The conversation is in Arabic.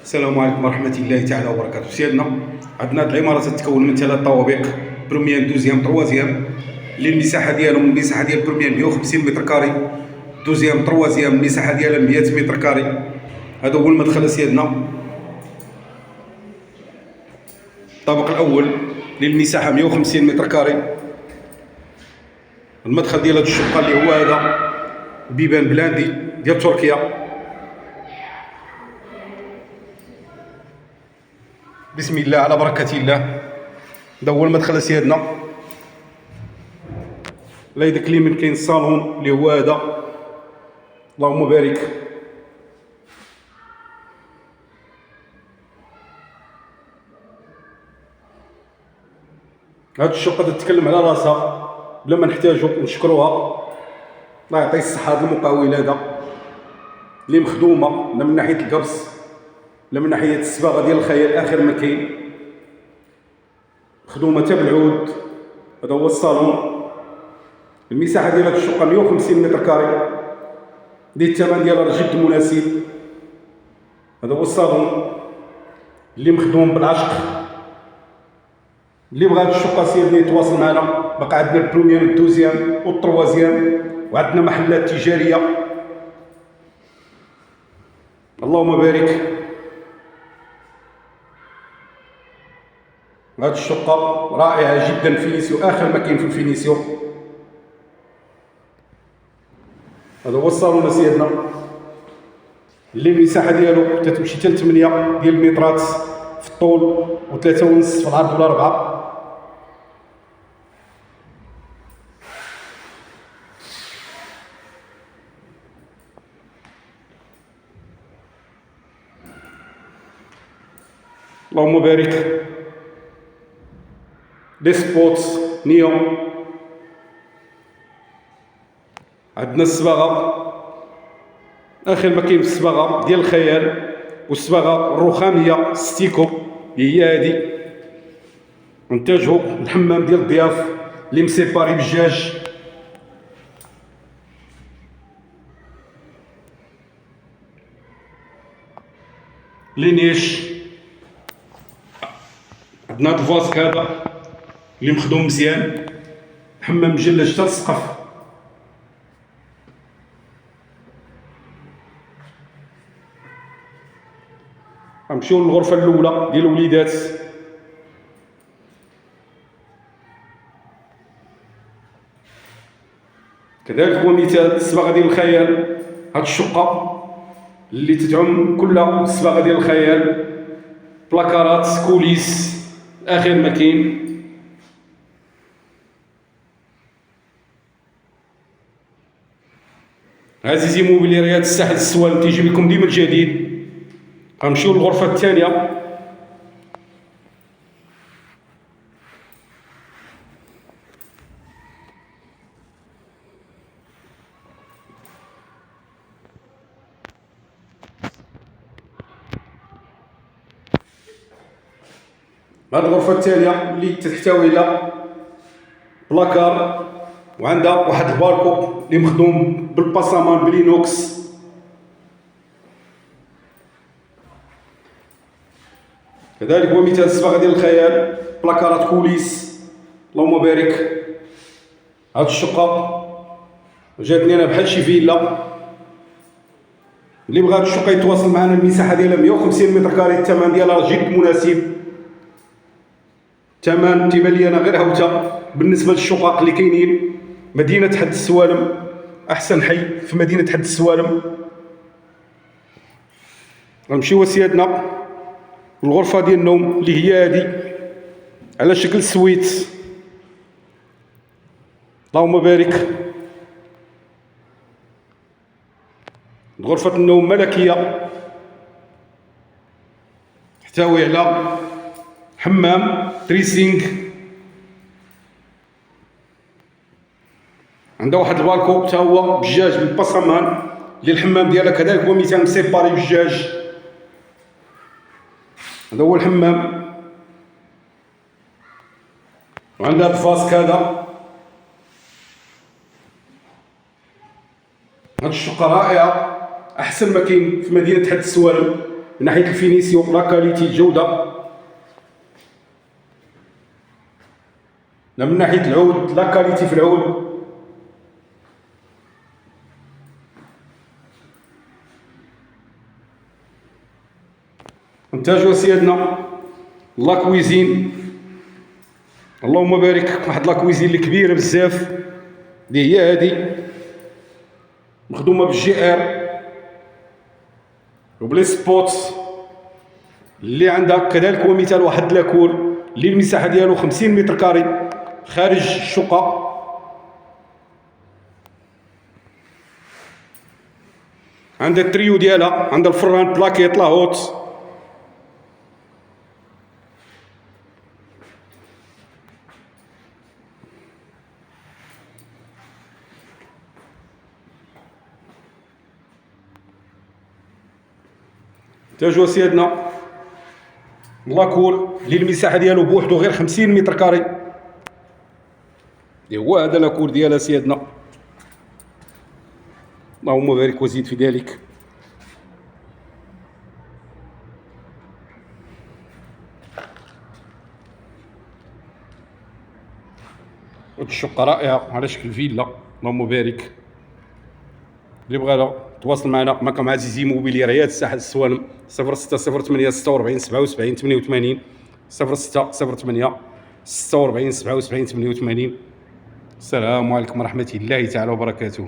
السلام عليكم ورحمة الله تعالى وبركاته. سيادنا عندنا هاد العمارة تتكون من 3 طوابق، بروميير دوزيام تروازيام، اللي المساحة ديالهم المساحة ديال بروميير 150 متر كاري، دوزيام تروازيام المساحة ديالها 100 متر كاري. هذا هو المدخل سيادنا. الطابق الأول اللي المساحة 150 متر كاري. المدخل ديال هاد الشقة اللي هو هذا بيبان بلاندي ديال تركيا. بسم الله على بركة الله. هذا هو المدخل سيادنا. لا يدك اليمين كاين الصالون اللي هو هذا، اللهم بارك. هاد الشقة تتكلم على راسها بلا ما نحتاجو نشكروها. الله يعطي الصحة هاد المقاول هذا اللي مخدومة لا من ناحية القبص لا من ناحية الصباغة ديال الخيال آخر ما كاين، مخدومة حتى بالعود. هذا هو الصالون. المساحة ديال هاد الشقة 150 متر كاري، دي الثمن ديالها جد مناسب. هذا هو الصالون اللي مخدوم بالعشق. اللي بغى هاد الشقة سيدنا يتواصل معنا. باقي عندنا البروميير والدوزيام والتروازيام، وعندنا محلات تجارية. اللهم بارك. هاد الشقة رائعة جدا، فينيسيو آخر ما كاين في الفينيسيو. هذا هو الصالون سيدنا اللي المساحة ديالو تتمشي حتى ل 8 ديال المترات في الطول و3.5 في العرض ولا 4. اللهم بارك. لي سبوت نيون. عندنا الصباغة آخر ما كاين في الصباغة ديال الخيال، والصباغة الرخامية ستيكو هي هادي. ننتجو الحمام ديال الضياف اللي مسيباري بالجاج. لينيش. عندنا هاد الفاسك هذا اللي مخدوم مزيان، حمام مجلج حتى للسقف. غنمشيو للغرفة الأولى ديال الوليدات. كذلك هو مثال الصباغة ديال الخيال. هاد الشقة اللي تتعم كلها الصباغة ديال الخيال، بلاكارات كوليس آخر ما كاين. عزيزي موبيليريات الساحل السوالم تيجيب لكم ديما الجديد. غنمشيو للغرفة الثانية. هاد الغرفة الثانية اللي تحتوي على بلاكار، وعندها واحد البالكو اللي مخدوم بالباسامان بلينوكس. كذلك هو مثال الصباغة ديال الخيال، بلاكارات كوليس. اللهم بارك. هاد الشقة جاتني انا بحال شي فيلا. اللي بغى هاد الشقة يتواصل معنا. المساحة ديالها 150 متر كاري، الثمن ديالها جد مناسب. الثمن تيبان لي انا غير هوته بالنسبة للشقق اللي كاينين. مدينة حد السوالم أحسن حي في مدينة حد السوالم. غنمشيو سيادنا الغرفة ديال النوم اللي هي هادي على شكل سويت. اللهم بارك. غرفة النوم ملكية، تحتوي على حمام دريسينغ. عندها واحد البالكو حتى هو بالجاج بالباسامان اللي الحمام ديالها كذلك هو مثال مسيباري بالجاج. هذا هو الحمام. وعندها الفاسك هذا. هاد الشقة رائعة، أحسن ما كاين في مدينة حد السوالم. من ناحيه الفينيسيون، لا كاليتي، الجوده. من ناحيه العود، لا كاليتي في العود. انتاجو سيادنا لا كويزين، اللهم بارك، واحد لا كويزين اللي كبيره بزاف، اللي هي هادي مخدومه بالجي ار وبلي سبوت اللي عندها كذلك. ومثال واحد لاكور اللي المساحه ديالو 50 متر كاري خارج الشقه. عندها التريو ديالها، عندها الفران بلاكيت لاهوت. انتاجو سيادنا لاكور اللي المساحه ديالو بوحدو غير 50 متر كاري، اللي هو هذا لاكور ديالها سيادنا، اللهم بارك وزيد في ذلك. هاد الشقه رائعه على شكل فيلا، اللهم بارك. اللي بغى تواصل معنا، معكم عزيزي موبيلي رياض الساحل السوالم، 0608 46 77 88، 0608 46 77 88. السلام عليكم ورحمه الله تعالى وبركاته.